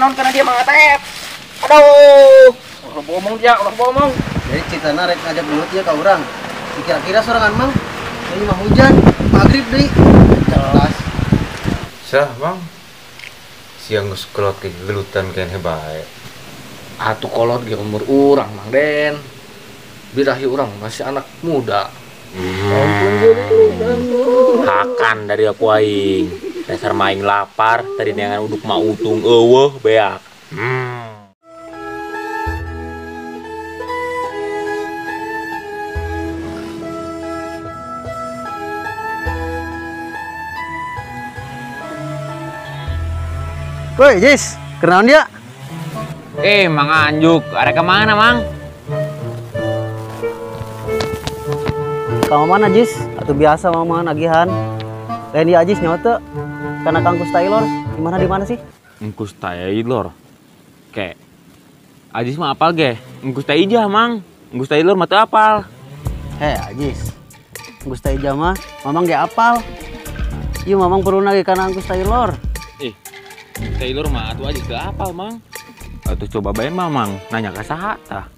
Karena dia mengatep. Aduh, udah ngomong dia, udah ngomong. Jadi cerita narek ngajak belut dia ke orang. Kira-kira sorangan mang. Ini mah hujan, maghrib deh. Jelas. Sah bang, siang geus kolot ke gelutan kene bae. Atuh kolot ge umur urang Mang Den. Birahi urang masih anak muda. Hakan dari aku aing. Dasar maing lapar, tadi neangan uduk mah utung eueuh beak. Woi, Jis, kenaon dia? Mang Anjuk, ada kemana, Mang? Kamu mana, Jis? Atau biasa mama nagihan? Lain dia Jis nyawa teu. Karena Kang Kus Taylor, di mana sih? Engkus Taylor. Kek. Ajis mah apal ge? Engkus Taijah, Mang. Engkus Taylor mah teu apal. Ajis. Kus Taijah mah mamang ge apal. Ieu mamang perlu nage kana Kus Taylor. Taylor mah atuh Ajis teu apal, Mang. Atuh coba bae Mamang nanya ka saha tah.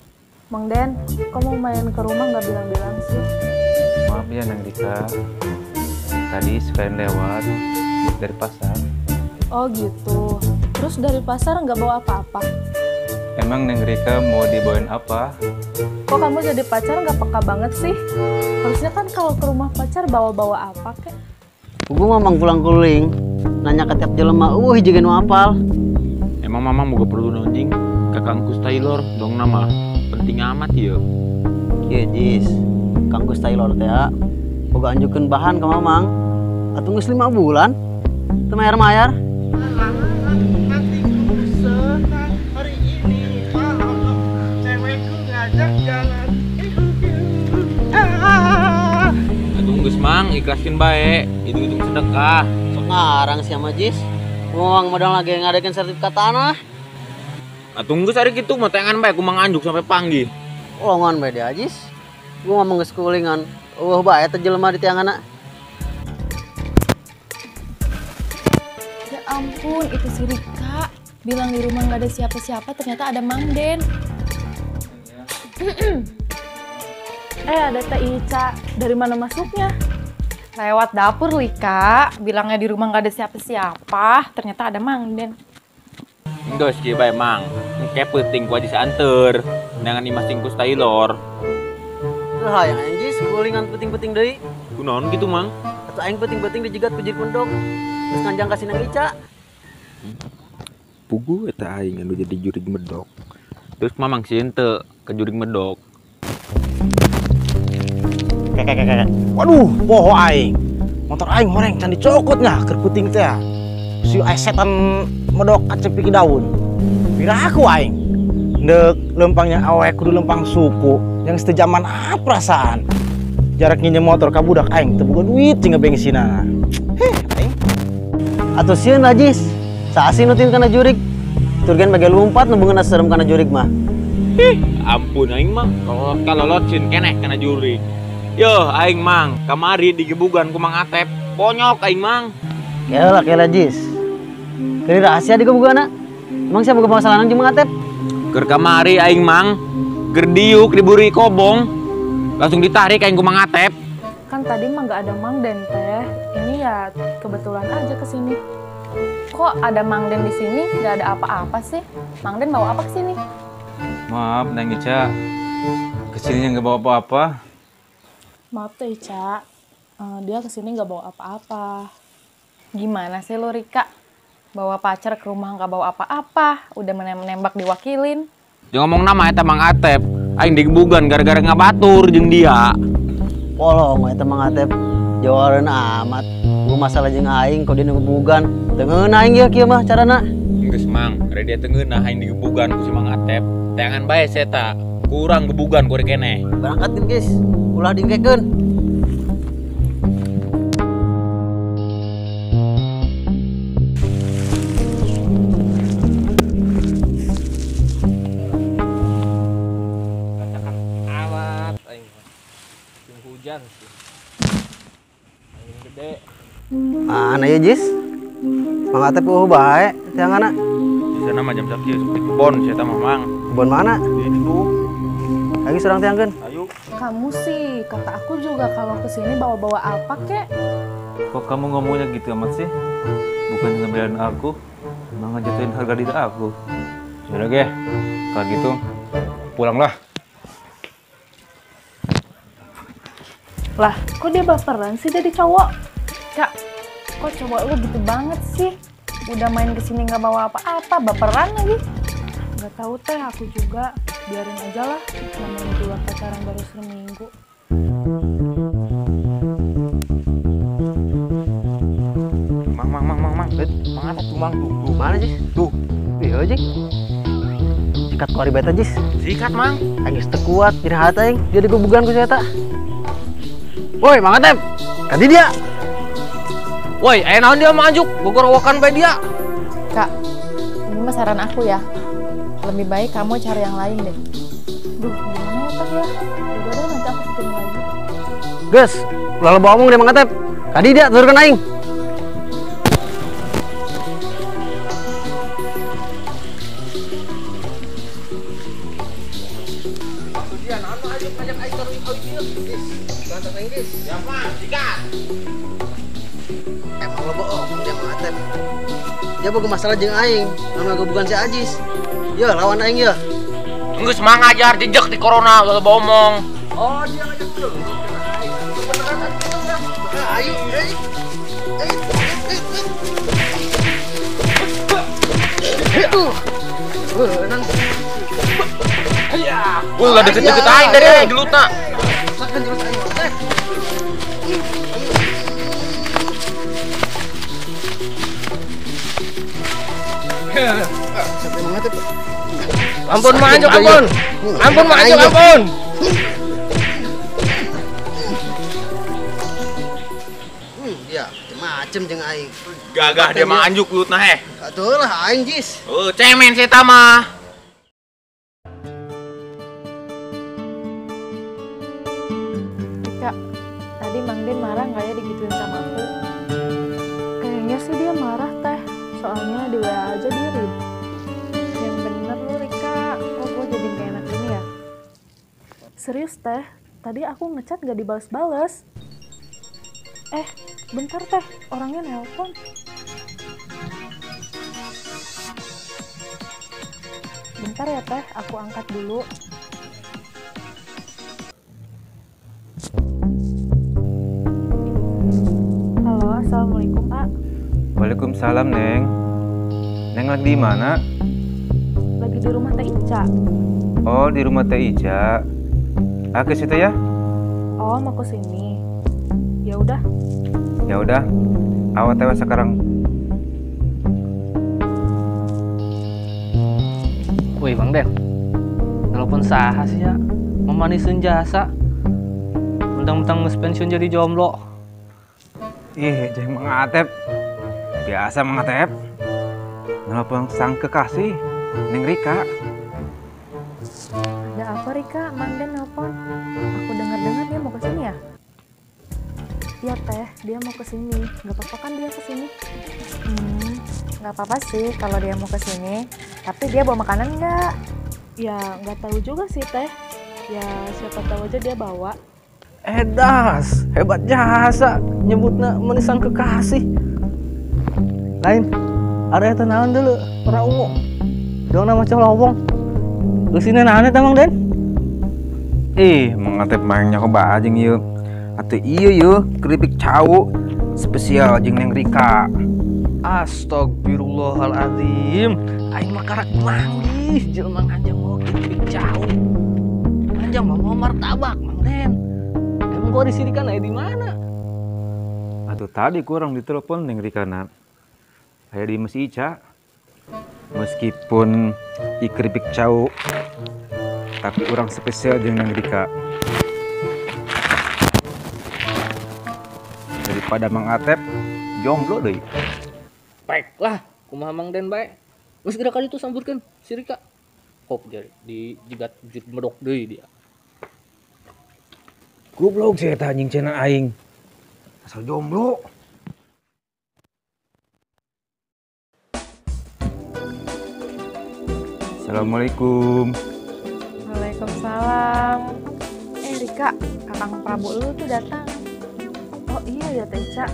Mang Den, kok mau main ke rumah nggak bilang-bilang sih? Maaf ya Neng Rika, tadi sekalian lewat dari pasar. Oh gitu, terus dari pasar nggak bawa apa-apa? Emang Neng Rika mau dibawain apa? Kok kamu jadi pacar nggak peka banget sih? Harusnya kan kalau ke rumah pacar bawa-bawa apa kek? Gua mamang pulang kuling, nanya ke tiap jelema, hijigeun nu apal. Emang Mamang boga perlu nonjing ke Kang Kus Taylor dong nama penting amat ya. Kieu Jis, Kang Kus Taylor teh boga anjukeun bahan ka mamang. Atuh geus 5 bulan teu mayar-mayar. Nanti ku senang hari ini kalau cewekku ngajak jalan. Atuh geus Mang ikhlasin bae, itu sedekah. Sok ngarang si ama Jis. Mamang modal lagi ngadekeun sertifikat tanah. Atuh geus ari kitu mah tengan bae ku Mang Anjuk sampai panggih. Lowongan bae dia Jis. Gua ngomong geus kulingan. Bae teh jelema di tianganna. Ya ampun, itu si Rika. Bilang di rumah nggak ada siapa-siapa, ternyata ada Mang Den. Ada Teh Ica. Dari mana masuknya? Lewat dapur, Lika. Bilangnya di rumah nggak ada siapa-siapa, ternyata ada Mang Den. Geus kieu bae Mang. Engke penting ku Ajis anteur. Neangan imah Kus Taylor. Hayang Jis, kulingan penting-penting deui. Kunaon gitu Mang? Atuh aing penting-penting dijegat ku Jir Pondok. Terus nganjang ka Sinang Ica. Pugu eta aing anu jadi jurig medok. Terus Mamang sieun teu ke jurig medok. Waduh, poho aing. Motor aing horeng can dicokotnya keur puting teh. Si setan medok kacepik daun. Bira aku aing. Ndek lempangnya awek kudu lempang suku yang setejaman perasaan. Jarak nginjem motor ka budak aing teu boga duit tinggal bensinna. Aing. Atuh sieun Jis. Saasi nutin kana jurig. Turgen bage lompat nu beungeuna serem kana jurig mah. Ampun aing mah kalau lotsin keneh kana jurig. Yo aing Mang, kamari digebugan ku Mang Atep. Bonyok aing Mang. Kela Jis. Keur rahasia digebugana. Emang siapa boga masalah jeung Mang Atep? Keur kamari aing Mang, keur diuk diburi kobong. Langsung ditarik aing ku Mang Atep. Kan tadi mah nggak ada Mang Den teh. Ini ya kebetulan aja kesini. Kok ada Mang Den di sini? Nggak ada apa-apa sih. Mang Den bawa apa ke sini? Maaf, Neng Ica. Kesininya nggak bawa apa-apa. Maaf tuh Ica, dia kesini nggak bawa apa-apa. Gimana sih lo Rika? Bawa pacar ke rumah nggak bawa apa-apa, udah menembak diwakilin. Jangan ngomong nama eta Mang Atep. Aing digebugan gara-gara ngabatur jeung dia. Polong eta Mang Atep. Jawaran amat. Gua masalah jeung aing kok dia ngebugan. Tengeun aing ya kieu mah carana. Geus Mang, ari dia teu ngeunah aing digebugan ku si Mang Atep. Tangan bae seta. Kurang gebugan ku keneh. Berangkatin guys. Ulah dingkekeun. Hujan sih. Angin gede. Mana ya Jis? Mang Atep bae tiangana. Di sana mah jam sakieu di kebon saya mah Mang. Kebon mana? Di situ. Lagi serang tiangkeun. Ayo. Kamu sih, kata aku juga kalau kesini bawa-bawa apa kek? Kok kamu ngomongnya gitu amat sih? Bukan ngebelain aku, malah jatuhin harga diri aku. Yaudah ge, kalau gitu pulanglah. Lah, kok dia baperan sih jadi cowok? Kak, kok cowok lu gitu banget sih? Udah main kesini nggak bawa apa-apa, baperan lagi. Nggak tahu teh, aku juga. Biarin aja lah, namanya juga pacaran baru seminggu. Mang, Mang Atep tuh Mang tuh. Mana Jis? Tuh. Iya Jis. Sikat kori beta Jis. Sikat Mang. Aing geus teu kuat, jadi hata aing. Dia digebugan ku eta. Woi, Mang Atep. Kadi dia. Woi, naon dia majuk, gogorowokan bae dia. Kak, ini mah saran aku ya. Lebih baik kamu cari yang lain deh. Duh, gimana ya Kak ya? Udah deh, nanti aku pikirin lagi. Gus, ulah lo ngomong deh Mang Atep. Kadi dia turunkan aing. Emang lo bohong dia Mang Atep. Dia boga masalah jeung aing, anu bukan si Ajis. Ya lawan aing ya. Geus Mang ajar jejak di corona ulah omong. Oh, dia ngajak dulu. Ayo, Ulah deket-deket aing dari aing gelutna. Ampun maju, ampun. Ampun maju, ampun. Dia macem jeung aing. Gagah dia mah anjuk lutna heh. Atuh lah aing Jis. Cemen saya mah. Kak, tadi Mang Den marah nggak ya digituin sama aku? Kayaknya sih dia marah teh, soalnya di WA aja dia ribut. Yang bener lu Rika, kok gue jadi gak enak ini ya? Serius teh, tadi aku ngechat gak dibales-bales. Bentar teh, orangnya nelpon. Bentar ya teh, aku angkat dulu. Halo, assalamualaikum Pak. Waalaikumsalam Neng. Neng lagi di mana? Lagi di rumah Teh Ica. Oh, di rumah Teh Ica. Ke situ ya? Oh, mau ke sini. Ya udah. Ya udah. Awak tewas sekarang. Woi Bang Den, telepon saha sih ya? Memanisin jasa. Mentang-mentang pensiun jadi jomblo. Ih, jeung Mang Atep. Biasa Mang Atep. Nelpon sang kekasih, Neng Rika. Ada apa Rika? Mang Den nelpon. Aku dengar-dengar dia mau ke sini ya? Iya Teh, dia mau ke sini. Gak apa-apa kan dia ke sini? Gak apa-apa sih kalau dia mau ke sini. Tapi dia bawa makanan nggak? Ya nggak tahu juga sih Teh. Ya siapa tahu aja dia bawa. Das, hebat jasa nyebutna menisan kekasih. Lain, ada yang naon dulu, orang ungu. Dong nama colowong. Kesini aneh Mang Den. Mang Atep mainnya coba aja yuk. Atau iya yuk, keripik cau spesial jeung Neng Rika. Astagfirullahaladzim. Aing mah karak manggih jelema anjang mau keripik cau. Anjang mau martabak Mang Den. Emang gua disirikan aya di mana? Atau tadi kurang ditelepon Neng Rika na. Aya di Mas Ica. Meskipun keripik cau, tapi orang spesial jeung Neng Rika. Daripada Mang Atep jomblo deui. Baiklah, kumaha Mang Den bae. Geus geura kali itu samburkeun si Rika. Kop jadi di jigat jut medok deui dia. Goblok saya anjing cenah aing. Asal jomblo. Assalamualaikum. Waalaikumsalam. Rika, Kakang Prabu lu tuh datang. Oh iya ya Teh Ica.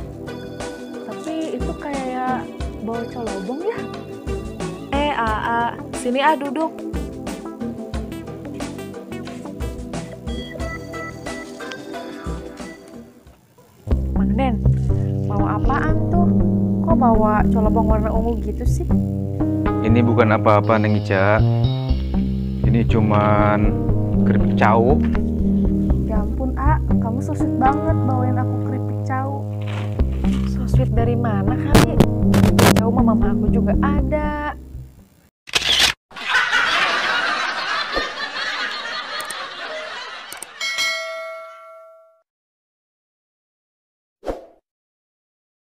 Tapi itu kayak bawa colobong ya? Sini duduk. Mang Den, mau apaan tuh? Kok bawa colobong warna ungu gitu sih? Ini bukan apa-apa Neng Ica. Ini cuman keripik cau. Ya ampun, kamu so sweet banget bawain aku keripik cau. So sweet dari mana kali? Tahu mama aku juga ada.